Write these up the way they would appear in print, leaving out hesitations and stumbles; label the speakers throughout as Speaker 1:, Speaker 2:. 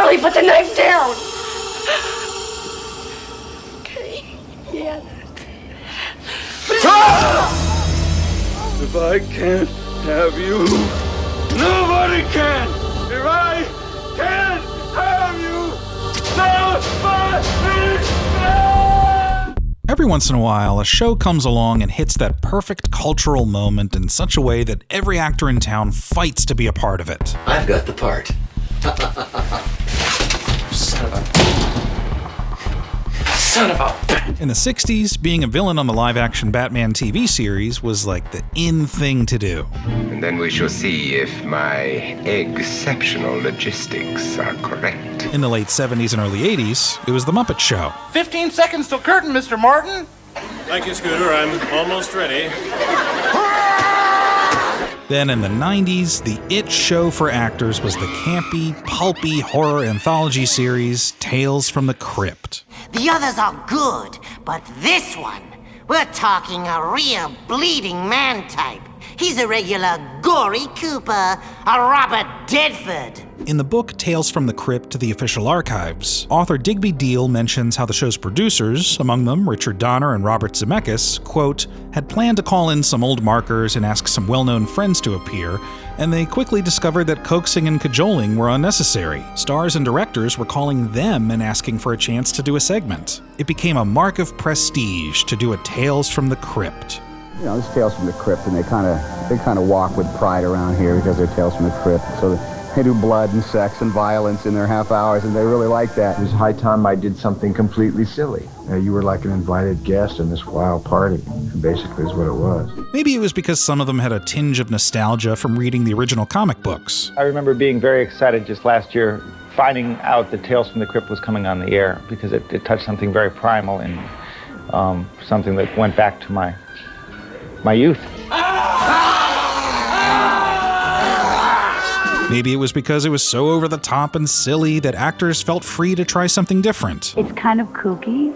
Speaker 1: Charlie, put the knife down! Okay, yeah.
Speaker 2: If I can't have you, nobody can! If I can't have you, nobody can!
Speaker 3: Every once in a while, a show comes along and hits that perfect cultural moment in such a way that every actor in town fights to be a part of it.
Speaker 4: I've got the part. Son of a...
Speaker 3: In the 60s, being a villain on the live-action Batman TV series was like the in thing to do.
Speaker 5: And then we shall see if my exceptional logistics are correct.
Speaker 3: In the late 70s and early 80s, it was The Muppet Show.
Speaker 6: 15 seconds till curtain, Mr. Martin.
Speaker 7: Thank you, Scooter. I'm almost ready.
Speaker 3: Then in the 90s, the it show for actors was the campy, pulpy horror anthology series Tales from the Crypt.
Speaker 8: The others are good, but this one, we're talking a real bleeding man type. He's a regular gory Cooper, a Robert Deadford.
Speaker 3: In the book Tales from the Crypt, The Official Archives, author Digby Deal mentions how the show's producers, among them Richard Donner and Robert Zemeckis, quote, had planned to call in some old markers and ask some well-known friends to appear, and they quickly discovered that coaxing and cajoling were unnecessary. Stars and directors were calling them and asking for a chance to do a segment. It became a mark of prestige to do a Tales from the Crypt.
Speaker 9: You know, it's Tales from the Crypt, and they kind of walk with pride around here because they're Tales from the Crypt. So they do blood and sex and violence in their half hours, and they really like that.
Speaker 10: It was high time I did something completely silly. You were like an invited guest in this wild party, basically is what it was.
Speaker 3: Maybe it was because some of them had a tinge of nostalgia from reading the original comic books.
Speaker 11: I remember being very excited just last year, finding out that Tales from the Crypt was coming on the air, because it touched something very primal and something that went back to my youth.
Speaker 3: Maybe it was because it was so over the top and silly that actors felt free to try something different.
Speaker 12: It's kind of kooky,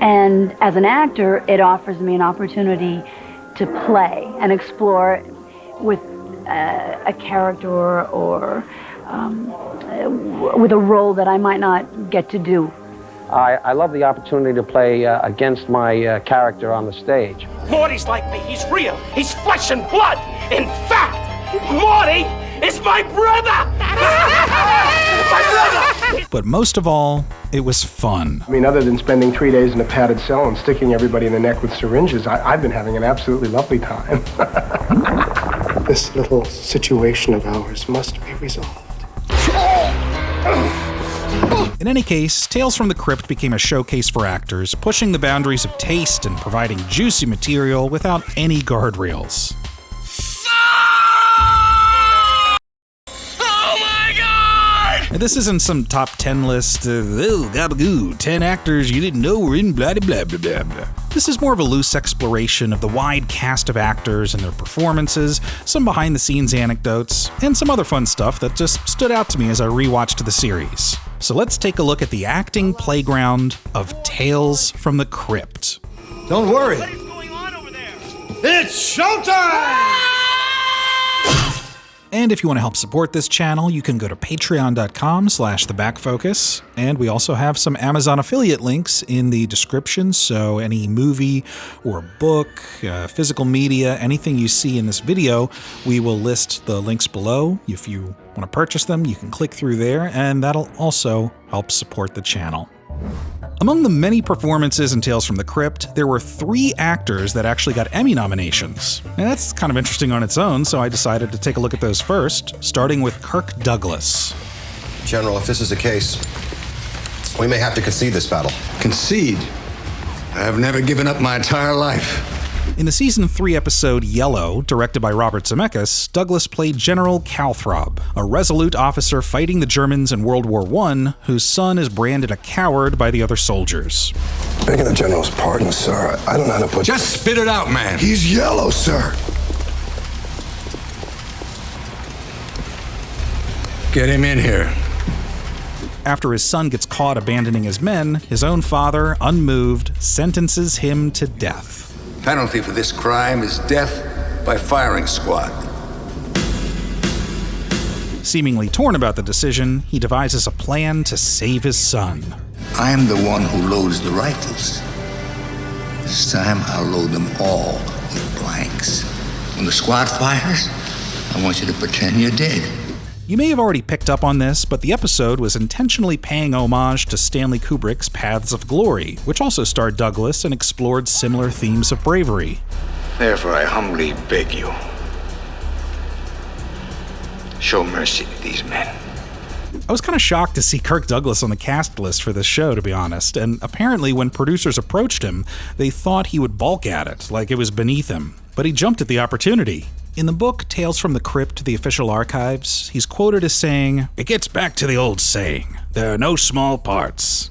Speaker 12: and as an actor, it offers me an opportunity to play and explore with a character or with a role that I might not get to do.
Speaker 13: I love the opportunity to play against my character on the stage.
Speaker 14: Morty's like me. He's real. He's flesh and blood. In fact, Morty is my brother! My brother!
Speaker 3: But most of all, it was fun.
Speaker 15: I mean, other than spending 3 days in a padded cell and sticking everybody in the neck with syringes, I've been having an absolutely lovely time. This little situation of ours must be resolved.
Speaker 3: In any case, Tales from the Crypt became a showcase for actors, pushing the boundaries of taste and providing juicy material without any guardrails. This isn't some top 10 list of, gabagoo, 10 actors you didn't know were in blah blah blah blah blah. This is more of a loose exploration of the wide cast of actors and their performances, some behind-the-scenes anecdotes, and some other fun stuff that just stood out to me as I rewatched the series. So let's take a look at the acting playground of Tales from the Crypt.
Speaker 16: Don't worry.
Speaker 14: What is going on over there?
Speaker 16: It's showtime!
Speaker 3: And if you want to help support this channel, you can go to patreon.com/thebackfocus. And we also have some Amazon affiliate links in the description, so any movie or book, physical media, anything you see in this video, we will list the links below. If you want to purchase them, you can click through there, and that'll also help support the channel. Among the many performances in Tales from the Crypt, there were 3 actors that actually got Emmy nominations. And that's kind of interesting on its own, so I decided to take a look at those first, starting with Kirk Douglas.
Speaker 17: General, if this is the case, we may have to concede this battle.
Speaker 16: Concede? I've never given up my entire life.
Speaker 3: In the Season 3 episode Yellow, directed by Robert Zemeckis, Douglas played General Calthrop, a resolute officer fighting the Germans in World War I, whose son is branded a coward by the other soldiers.
Speaker 18: Begging the General's pardon, sir. I don't know how to put...
Speaker 16: Just spit it out, man.
Speaker 18: He's yellow, sir.
Speaker 16: Get him in here.
Speaker 3: After his son gets caught abandoning his men, his own father, unmoved, sentences him to death.
Speaker 16: Penalty for this crime is death by firing squad.
Speaker 3: Seemingly torn about the decision, he devises a plan to save his son.
Speaker 16: I am the one who loads the rifles. This time I'll load them all with blanks. When the squad fires, I want you to pretend you're dead.
Speaker 3: You may have already picked up on this, but the episode was intentionally paying homage to Stanley Kubrick's Paths of Glory, which also starred Douglas and explored similar themes of bravery.
Speaker 5: Therefore, I humbly beg you, show mercy to these men.
Speaker 3: I was kind of shocked to see Kirk Douglas on the cast list for this show, to be honest, and apparently when producers approached him, they thought he would balk at it, like it was beneath him, but he jumped at the opportunity. In the book Tales from the Crypt, the official archives, he's quoted as saying, "It gets back to the old saying, there are no small parts,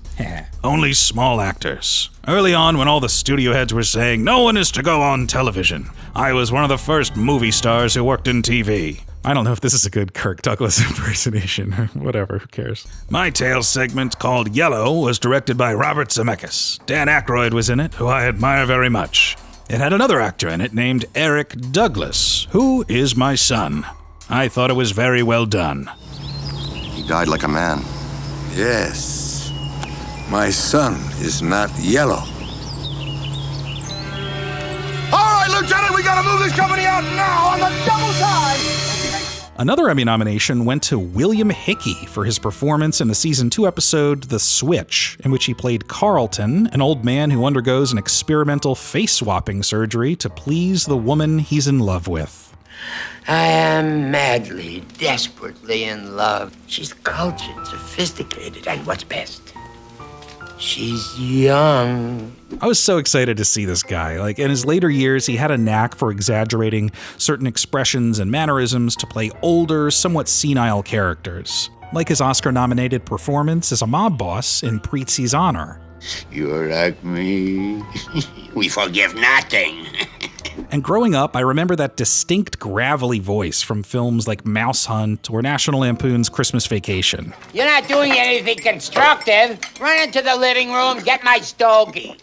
Speaker 3: only small actors. Early on, when all the studio heads were saying, no one is to go on television, I was one of the first movie stars who worked in TV." I don't know if this is a good Kirk Douglas impersonation or whatever, who cares. My Tales segment, called Yellow, was directed by Robert Zemeckis. Dan Aykroyd was in it, who I admire very much. It had another actor in it named Eric Douglas, who is my son. I thought it was very well done.
Speaker 18: He died like a man. Yes. My son is not yellow.
Speaker 2: All right, Lieutenant, we gotta move this company out now on the double time!
Speaker 3: Another Emmy nomination went to William Hickey for his performance in the Season 2 episode The Switch, in which he played Carlton, an old man who undergoes an experimental face-swapping surgery to please the woman he's in love with.
Speaker 19: I am madly, desperately in love. She's cultured, sophisticated, and what's best, she's young.
Speaker 3: I was so excited to see this guy. In his later years, he had a knack for exaggerating certain expressions and mannerisms to play older, somewhat senile characters. Like his Oscar-nominated performance as a mob boss in Preetzi's Honor.
Speaker 19: You're like me. We forgive nothing.
Speaker 3: And growing up, I remember that distinct gravelly voice from films like Mouse Hunt or National Lampoon's Christmas Vacation.
Speaker 19: You're not doing anything constructive. Run into the living room, get my stogie.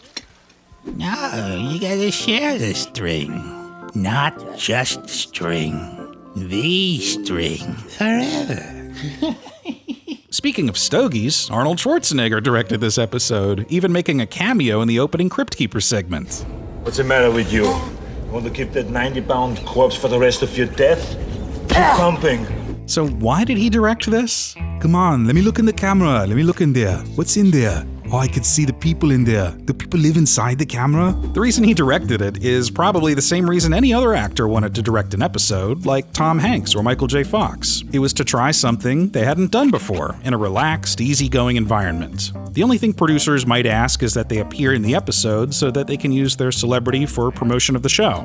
Speaker 19: No, you gotta share the string. Not just string. The string. Forever.
Speaker 3: Speaking of stogies, Arnold Schwarzenegger directed this episode, even making a cameo in the opening Crypt Keeper segment.
Speaker 20: What's the matter with you? You want to keep that 90-pound corpse for the rest of your death? Keep pumping.
Speaker 3: So why did he direct this? Come on, let me look in the camera. Let me look in there. What's in there? Oh, I could see the people in there. Do people live inside the camera? The reason he directed it is probably the same reason any other actor wanted to direct an episode, like Tom Hanks or Michael J. Fox. It was to try something they hadn't done before, in a relaxed, easygoing environment. The only thing producers might ask is that they appear in the episode so that they can use their celebrity for promotion of the show.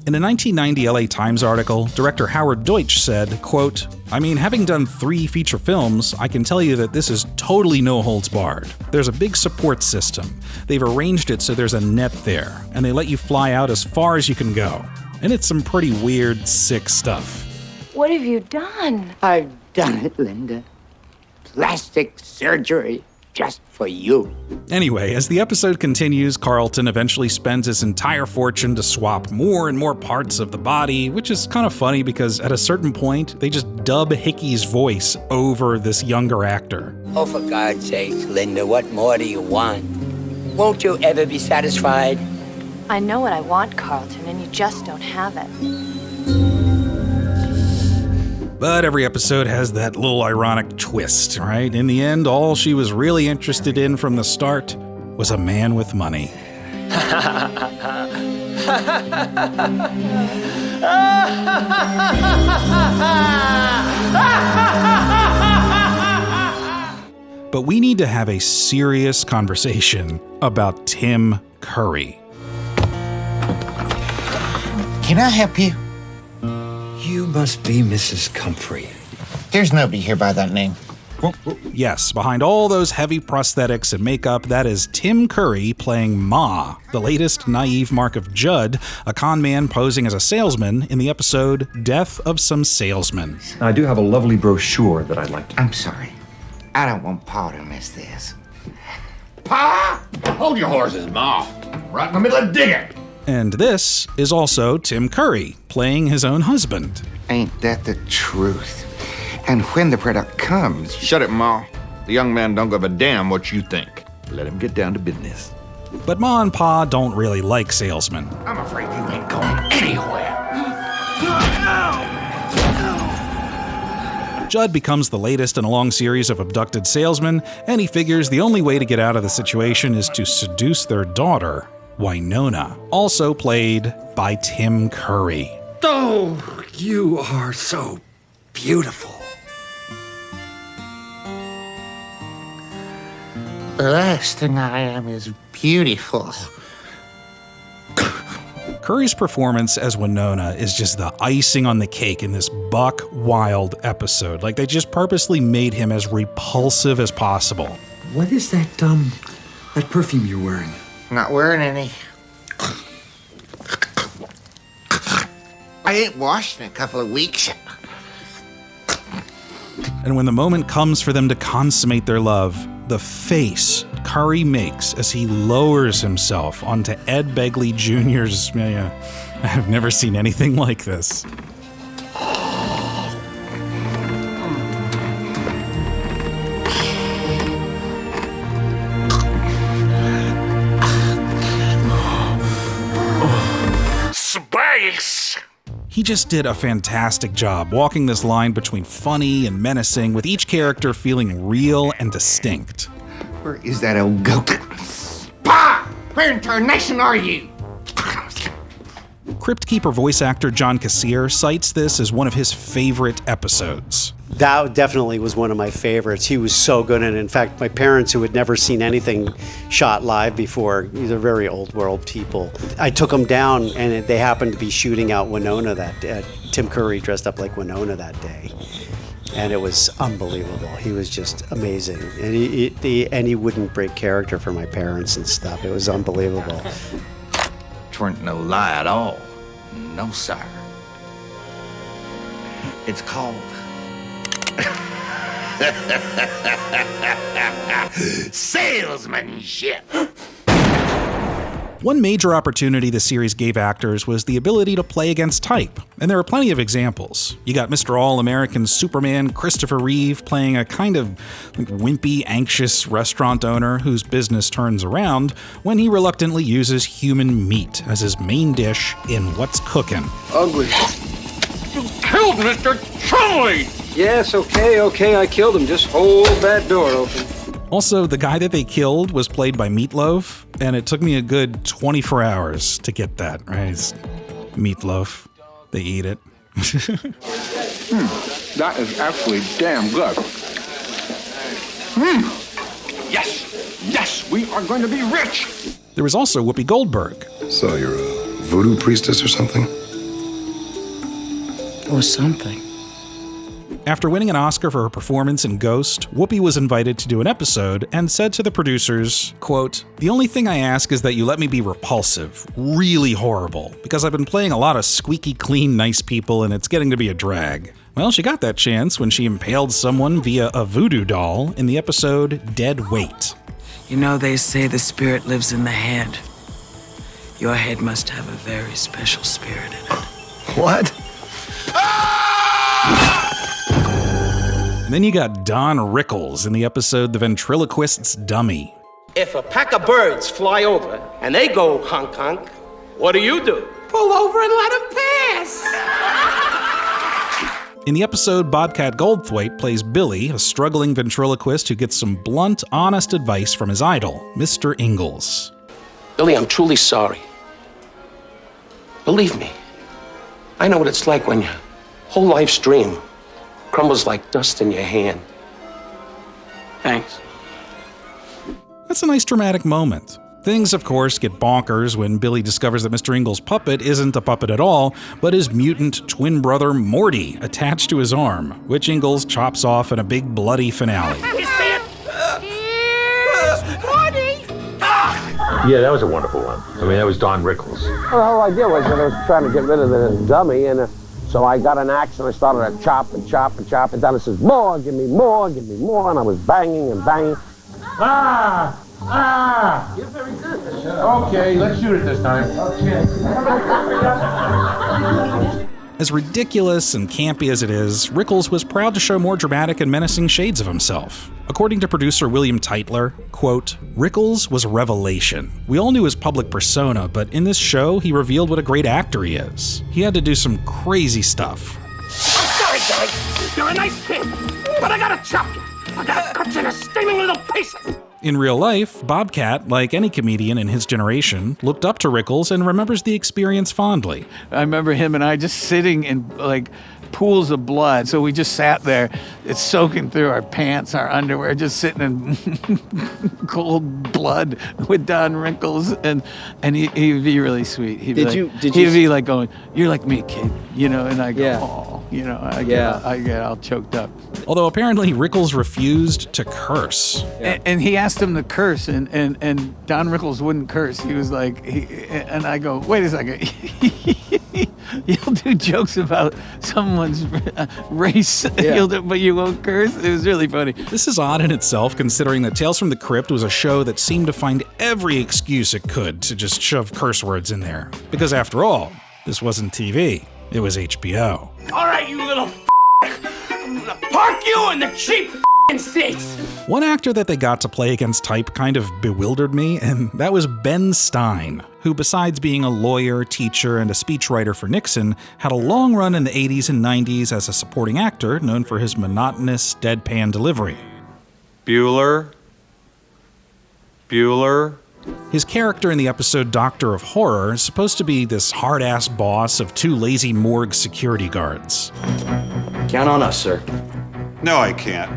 Speaker 3: In a 1990 LA Times article, director Howard Deutsch said, quote, "I mean, having done 3 feature films, I can tell you that this is totally no holds barred. There's a big support system. They've arranged it so there's a net there, and they let you fly out as far as you can go. And it's some pretty weird, sick stuff."
Speaker 12: What have you done?
Speaker 19: I've done it, Linda. Plastic surgery. Just for you.
Speaker 3: Anyway, as the episode continues, Carlton eventually spends his entire fortune to swap more and more parts of the body, which is kind of funny because at a certain point, they just dub Hickey's voice over this younger actor.
Speaker 19: Oh, for God's sake, Linda, what more do you want? Won't you ever be satisfied?
Speaker 21: I know what I want, Carlton, and you just don't have it.
Speaker 3: But every episode has that little ironic twist, right? In the end, all she was really interested in from the start was a man with money. But we need to have a serious conversation about Tim Curry.
Speaker 22: Can I help you?
Speaker 4: You must be Mrs. Humphrey.
Speaker 22: There's nobody here by that name.
Speaker 3: Yes, behind all those heavy prosthetics and makeup, that is Tim Curry playing Ma, the latest naive Mark of Judd, a con man posing as a salesman in the episode Death of Some Salesmen.
Speaker 23: I do have a lovely brochure that I'd like to...
Speaker 22: I'm sorry. I don't want Pa to miss this. Pa!
Speaker 24: Hold your horses, Ma. Right in the middle of digging.
Speaker 3: And this is also Tim Curry, playing his own husband.
Speaker 22: Ain't that the truth? And when the product comes...
Speaker 24: Shut it, Ma. The young man don't give a damn what you think. Let him get down to business.
Speaker 3: But Ma and Pa don't really like salesmen.
Speaker 22: I'm afraid you ain't going anywhere.
Speaker 3: Judd becomes the latest in a long series of abducted salesmen, and he figures the only way to get out of the situation is to seduce their daughter, Winona, also played by Tim Curry.
Speaker 4: Oh, you are so beautiful.
Speaker 22: The last thing I am is beautiful.
Speaker 3: Curry's performance as Winona is just the icing on the cake in this buck wild episode. Like, they just purposely made him as repulsive as possible.
Speaker 4: What is that perfume you're wearing?
Speaker 22: Not wearing any. I ain't washed in a couple of weeks.
Speaker 3: And when the moment comes for them to consummate their love, the face Curry makes as he lowers himself onto Ed Begley Jr.'s... I've never seen anything like this.
Speaker 22: Space!
Speaker 3: He just did a fantastic job walking this line between funny and menacing, with each character feeling real and distinct.
Speaker 22: Where is that old goat? Pa! Where in tarnation are you?
Speaker 3: Crypt Keeper voice actor John Cassier cites this as one of his favorite episodes.
Speaker 1: That definitely was one of my favorites. He was so good, and in fact, my parents, who had never seen anything shot live before, these are very old world people, I took them down, and they happened to be shooting out Winona that day. Tim Curry dressed up like Winona that day, and it was unbelievable. He was just amazing, and he wouldn't break character for my parents and stuff. It was unbelievable.
Speaker 22: Tweren't no lie at all. No, sir. It's called... salesmanship.
Speaker 3: One major opportunity the series gave actors was the ability to play against type, and there are plenty of examples. You got Mr. All-American Superman Christopher Reeve playing a kind of wimpy, anxious restaurant owner whose business turns around when he reluctantly uses human meat as his main dish in What's Cookin'.
Speaker 2: Ugly. You killed Mr. Chumley!
Speaker 13: Yes, okay, I killed him. Just hold that door open.
Speaker 3: Also, the guy that they killed was played by Meatloaf, and it took me a good 24 hours to get that, right? It's meatloaf. They eat it.
Speaker 2: That is actually damn good. Yes, we are going to be rich.
Speaker 3: There was also Whoopi Goldberg.
Speaker 6: So you're a voodoo priestess or something?
Speaker 7: Or something.
Speaker 3: After winning an Oscar for her performance in Ghost, Whoopi was invited to do an episode and said to the producers, quote, "The only thing I ask is that you let me be repulsive, really horrible, because I've been playing a lot of squeaky clean nice people and it's getting to be a drag." Well, she got that chance when she impaled someone via a voodoo doll in the episode Dead Weight.
Speaker 7: You know, they say the spirit lives in the head. Your head must have a very special spirit in it.
Speaker 6: What?
Speaker 3: And then you got Don Rickles in the episode The Ventriloquist's Dummy.
Speaker 14: If a pack of birds fly over and they go honk honk, what do? Pull over and let them pass.
Speaker 3: In the episode, Bobcat Goldthwait plays Billy, a struggling ventriloquist who gets some blunt, honest advice from his idol, Mr. Ingalls.
Speaker 14: Billy, I'm truly sorry. Believe me, I know what it's like when your whole life's dream crumbles like dust in your hand. Thanks.
Speaker 3: That's a nice dramatic moment. Things, of course, get bonkers when Billy discovers that Mr. Ingalls' puppet isn't a puppet at all, but his mutant twin brother Morty attached to his arm, which Ingalls chops off in a big bloody finale.
Speaker 23: Yeah, that was a wonderful one. I mean, that was Don Rickles.
Speaker 13: Well, the whole idea was that I was trying to get rid of the dummy, and so I got an axe and I started to chop and chop and chop, and Donna says, more, give me more, and I was banging and banging.
Speaker 24: You're very good. Okay, let's shoot it this time. Okay.
Speaker 3: As ridiculous and campy as it is, Rickles was proud to show more dramatic and menacing shades of himself. According to producer William Teitler, quote, "Rickles was a revelation. We all knew his public persona, but in this show, he revealed what a great actor he is. He had to do some crazy stuff."
Speaker 2: I'm sorry, guys. You're a nice kid, but I gotta chop you. I gotta cut you into steaming little pieces.
Speaker 3: In real life, Bobcat, like any comedian in his generation, looked up to Rickles and remembers the experience fondly.
Speaker 8: I remember him and I just sitting in like pools of blood. So we just sat there, it's soaking through our pants, our underwear, just sitting in cold blood with Don Rickles, and he'd be really sweet. He'd be like going, "You're like me, kid," you know, and I go, "Oh," you know, I get all choked up.
Speaker 3: Although apparently Rickles refused to curse.
Speaker 8: And he asked him to curse, and Don Rickles wouldn't curse. He was like, and I go, "Wait a second." You'll do jokes about someone's race, but you won't curse? It was really funny.
Speaker 3: This is odd in itself, considering that Tales from the Crypt was a show that seemed to find every excuse it could to just shove curse words in there. Because after all, this wasn't TV, it was HBO.
Speaker 2: All right, you little I'm gonna park you in the cheap seats.
Speaker 3: One actor that they got to play against type kind of bewildered me, and that was Ben Stein, who besides being a lawyer, teacher, and a speechwriter for Nixon, had a long run in the 80s and 90s as a supporting actor known for his monotonous, deadpan delivery.
Speaker 9: Bueller.
Speaker 3: His character in the episode Doctor of Horror is supposed to be this hard-ass boss of two lazy morgue security guards.
Speaker 10: Count on us, sir.
Speaker 9: No, I can't.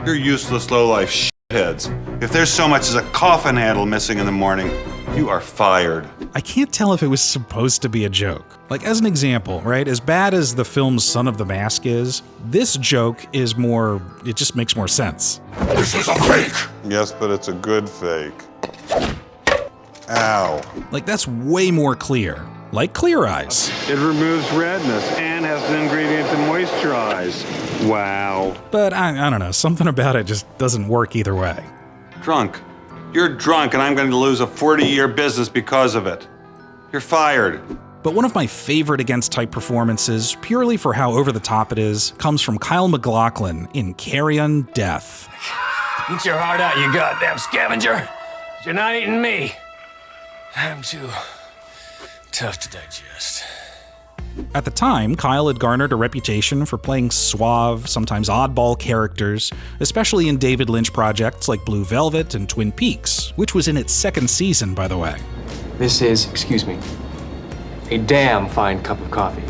Speaker 9: You're useless, low-life shitheads. If there's so much as a coffin handle missing in the morning, you are fired.
Speaker 3: I can't tell if it was supposed to be a joke. Like, as an example, right, as bad as the film's Son of the Mask is, this joke is more, it just makes more sense.
Speaker 9: This is a fake! Yes, but it's a good fake. Ow.
Speaker 3: Like, that's way more clear. Like Clear Eyes.
Speaker 11: It removes redness and has an ingredient to moisturize. Wow.
Speaker 3: But I don't know, something about it just doesn't work either way.
Speaker 9: Drunk. You're drunk and I'm going to lose a 40-year business because of it. You're fired.
Speaker 3: But one of my favorite against type performances, purely for how over the top it is, comes from Kyle MacLachlan in Carrion Death.
Speaker 10: Eat your heart out, you goddamn scavenger. You're not eating me. I'm too tough to digest.
Speaker 3: At the time, Kyle had garnered a reputation for playing suave, sometimes oddball characters, especially in David Lynch projects like Blue Velvet and Twin Peaks, which was in its second season, by the way.
Speaker 10: This is, excuse me, a damn fine cup of coffee.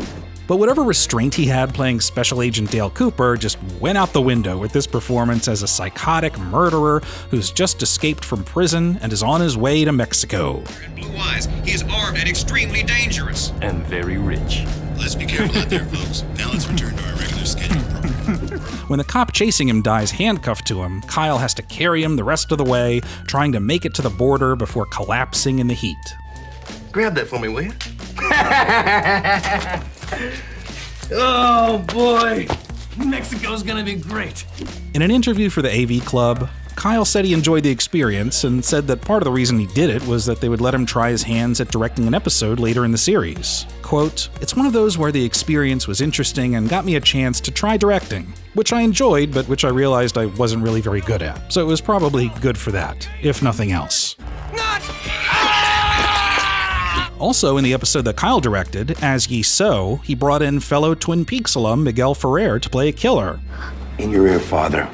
Speaker 3: But whatever restraint he had playing Special Agent Dale Cooper just went out the window with this performance as a psychotic murderer who's just escaped from prison and is on his way to Mexico.
Speaker 25: Be wise, he is armed and extremely dangerous.
Speaker 10: And very rich.
Speaker 25: Let's be careful out there, folks. Now let's return to our regular schedule program.
Speaker 3: When the cop chasing him dies handcuffed to him, Kyle has to carry him the rest of the way, trying to make it to the border before collapsing in the heat.
Speaker 17: Grab that for me, will you?
Speaker 10: Oh boy, Mexico's gonna be great.
Speaker 3: In an interview for the AV Club, Kyle said he enjoyed the experience and said that part of the reason he did it was that they would let him try his hands at directing an episode later in the series. Quote, "It's one of those where the experience was interesting and got me a chance to try directing, which I enjoyed, but which I realized I wasn't really very good at. So it was probably good for that, if nothing else." Also, in the episode that Kyle directed, As Ye Sow, he brought in fellow Twin Peaks alum Miguel Ferrer to play a killer.
Speaker 17: In your ear, father.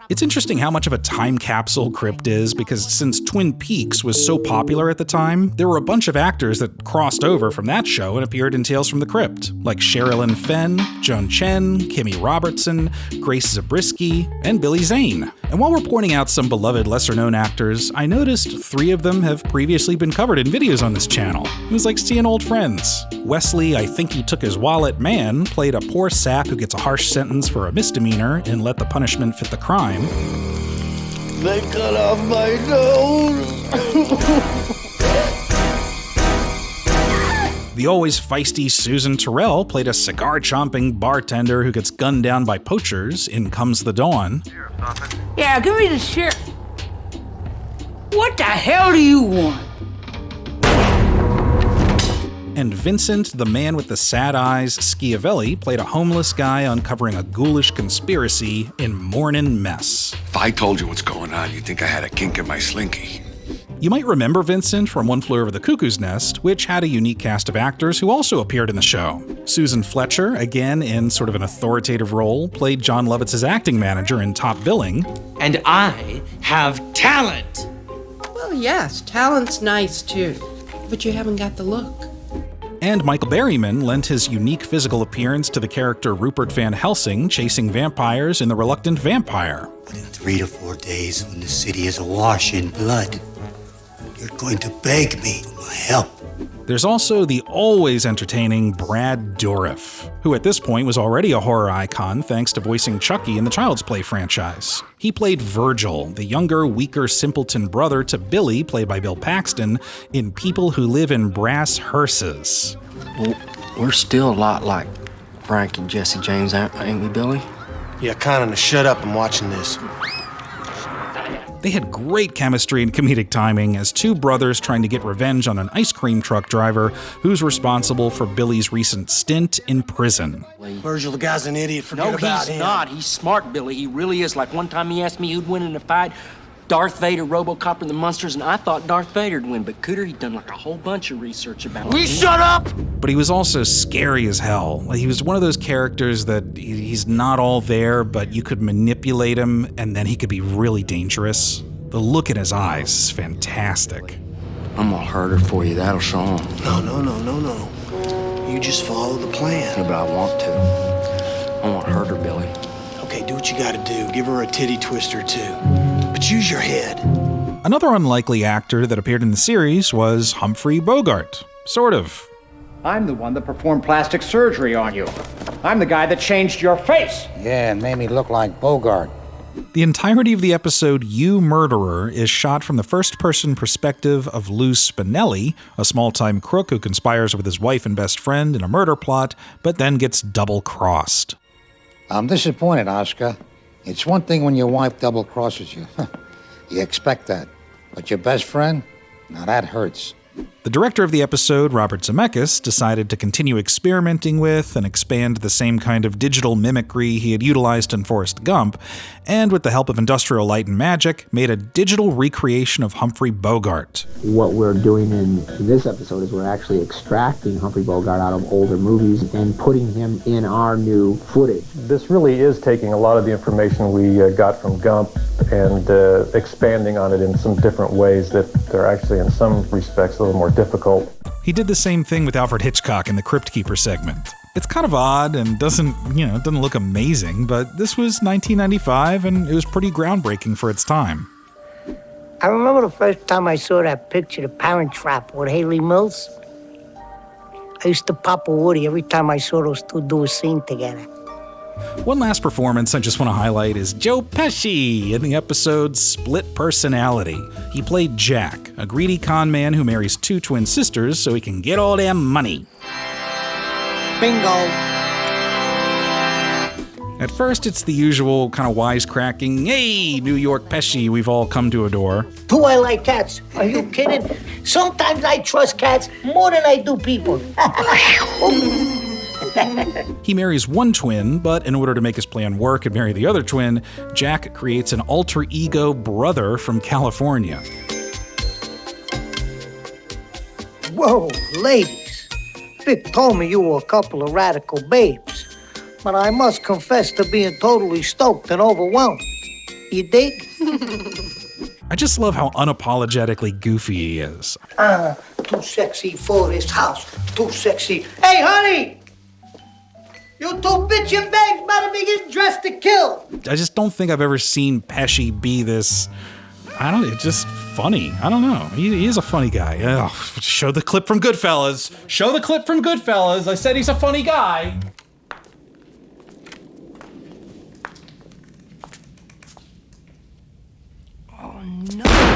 Speaker 3: It's interesting how much of a time capsule Crypt is, because since Twin Peaks was so popular at the time, there were a bunch of actors that crossed over from that show and appeared in Tales from the Crypt, like Sherilyn Fenn, Joan Chen, Kimmy Robertson, Grace Zabriskie, and Billy Zane. And while we're pointing out some beloved lesser-known actors, I noticed 3 of them have previously been covered in videos on this channel. It was like seeing old friends. Wesley, I Think He Took His Wallet MANN, played a poor sap who gets a harsh sentence for a misdemeanor and Let the Punishment Fit the Crime.
Speaker 2: They cut off my nose.
Speaker 3: The always feisty Susan TYRRELL played a cigar-chomping bartender who gets gunned down by poachers in Comes the Dawn.
Speaker 26: Yeah, give me the sheriff. What the hell do you want?
Speaker 3: And Vincent, the man with the sad eyes, Schiciavelli, played a homeless guy uncovering a ghoulish conspiracy in Mornin' Mess.
Speaker 5: If I told you what's going on, you'd think I had a kink in my slinky.
Speaker 3: You might remember Vincent from One Flew Over the Cuckoo's Nest, which had a unique cast of actors who also appeared in the show. Susan Fletcher, again in sort of an authoritative role, played John Lovitz's acting manager in Top Billing.
Speaker 12: And I have talent!
Speaker 15: Well, yes, talent's nice too, but you haven't got the look.
Speaker 3: And Michael Berryman lent his unique physical appearance to the character Rupert Van Helsing chasing vampires in The Reluctant Vampire.
Speaker 16: But in 3 to 4 days, when the city is awash in blood, you're going to beg me for my help.
Speaker 3: There's also the always entertaining Brad Dourif, who at this point was already a horror icon thanks to voicing Chucky in the Child's Play franchise. He played Virgil, the younger, weaker simpleton brother to Billy, played by Bill Paxton, in People Who Live in Brass Hearses.
Speaker 18: Well, we're still a lot like Frank and Jesse James, ain't we, Billy?
Speaker 20: Yeah, kinda. Now shut up, I'm watching this.
Speaker 3: They had great chemistry and comedic timing as two brothers trying to get revenge on an ice cream truck driver who's responsible for Billy's recent stint in prison.
Speaker 20: Virgil, the guy's an idiot. Forget about him.
Speaker 18: No, he's not. He's smart, Billy. He really is. Like one time he asked me who'd win in a fight, Darth Vader, RoboCop, or the Munsters, and I thought Darth Vader'd win. But Cooter, he'd done like a whole bunch of research about it.
Speaker 20: We shut up!
Speaker 3: But he was also scary as hell. He was one of those characters that he's not all there, but you could manipulate him, and then he could be really dangerous. The look in his eyes is fantastic.
Speaker 18: I'm gonna hurt her for you. That'll show him.
Speaker 20: No. You just follow the plan.
Speaker 18: Yeah, but I want to. I want to hurt her, Billy.
Speaker 20: Okay, do what you gotta do. Give her a titty twister, too. But use your head.
Speaker 3: Another unlikely actor that appeared in the series was Humphrey Bogart. Sort of.
Speaker 27: I'm the one that performed plastic surgery on you. I'm the guy that changed your face.
Speaker 22: Yeah, and made me look like Bogart.
Speaker 3: The entirety of the episode You Murderer is shot from the first-person perspective of Lou Spinelli, a small-time crook who conspires with his wife and best friend in a murder plot, but then gets double-crossed.
Speaker 22: I'm disappointed, Oscar. It's one thing when your wife double-crosses you. You expect that. But your best friend? Now that hurts.
Speaker 3: The director of the episode, Robert Zemeckis, decided to continue experimenting with and expand the same kind of digital mimicry he had utilized in Forrest Gump, and with the help of Industrial Light and Magic, made a digital recreation of Humphrey Bogart.
Speaker 28: What we're doing in this episode is we're actually extracting Humphrey Bogart out of older movies and putting him in our new footage.
Speaker 23: This really is taking a lot of the information we got from Gump and expanding on it in some different ways that they're actually, in some respects, a little more difficult.
Speaker 3: He did the same thing with Alfred Hitchcock in the Crypt Keeper segment. It's kind of odd and doesn't look amazing, but this was 1995 and it was pretty groundbreaking for its time.
Speaker 29: I remember the first time I saw that picture, The Parent Trap, with Haley Mills. I used to pop a Woody every time I saw those two do a scene together.
Speaker 3: One last performance I just want to highlight is Joe Pesci in the episode Split Personality. He played Jack, a greedy con man who marries two twin sisters so he can get all them money.
Speaker 29: Bingo.
Speaker 3: At first, it's the usual kind of wisecracking, "Hey, New York Pesci," we've all come to adore.
Speaker 29: Do I like cats? Are you kidding? Sometimes I trust cats more than I do people.
Speaker 3: He marries one twin, but in order to make his plan work and marry the other twin, Jack creates an alter ego brother from California.
Speaker 29: Whoa, ladies. Vic told me you were a couple of radical babes. But I must confess to being totally stoked and overwhelmed. You dig?
Speaker 3: I just love how unapologetically goofy he is.
Speaker 29: Too sexy for this house. Too sexy. Hey, honey! You two bitchin' babes better be getting dressed to kill.
Speaker 3: I just don't think I've ever seen Pesci be this, it's just funny. I don't know. He is a funny guy. Ugh, show the clip from Goodfellas. Show the clip from Goodfellas. I said he's a funny guy.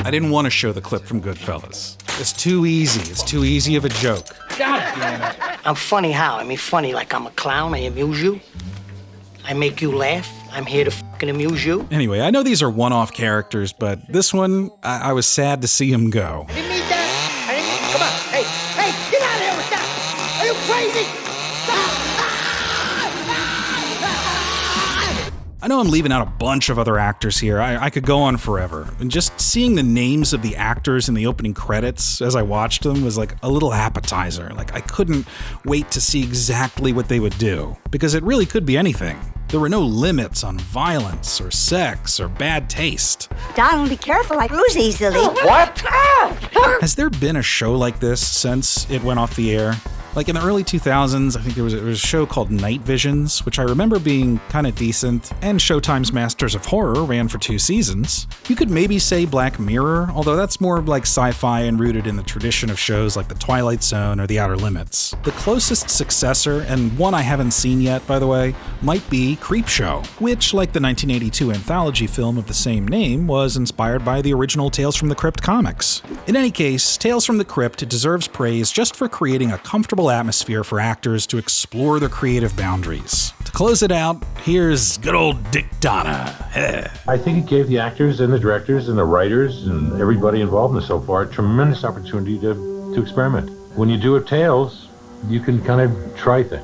Speaker 3: I didn't want to show the clip from Goodfellas. It's too easy. It's too easy of a joke.
Speaker 29: God damn it. I'm funny how? I mean, funny like I'm a clown. I amuse you. I make you laugh. I'm here to fucking amuse you.
Speaker 3: Anyway, I know these are one-off characters, but this one, I was sad to see him go.
Speaker 29: I didn't need that. Come on. Hey, get out of here with that.
Speaker 3: I know I'm leaving out a bunch of other actors here. I could go on forever. And just seeing the names of the actors in the opening credits as I watched them was like a little appetizer. Like, I couldn't wait to see exactly what they would do, because it really could be anything. There were no limits on violence or sex or bad taste.
Speaker 1: Donald, be careful, I lose easily.
Speaker 3: What? Has there been a show like this since it went off the air? Like in the early 2000s, I think there was a show called Night Visions, which I remember being kind of decent, and Showtime's Masters of Horror ran for 2 seasons. You could maybe say Black Mirror, although that's more like sci-fi and rooted in the tradition of shows like The Twilight Zone or The Outer Limits. The closest successor, and one I haven't seen yet, by the way, might be Creepshow, which, like the 1982 anthology film of the same name, was inspired by the original Tales from the Crypt comics. In any case, Tales from the Crypt deserves praise just for creating a comfortable atmosphere for actors to explore their creative boundaries. To close it out, here's good old Dick Donna.
Speaker 23: I think it gave the actors and the directors and the writers and everybody involved in this so far a tremendous opportunity to experiment. When you do a Tales, you can kind of try things.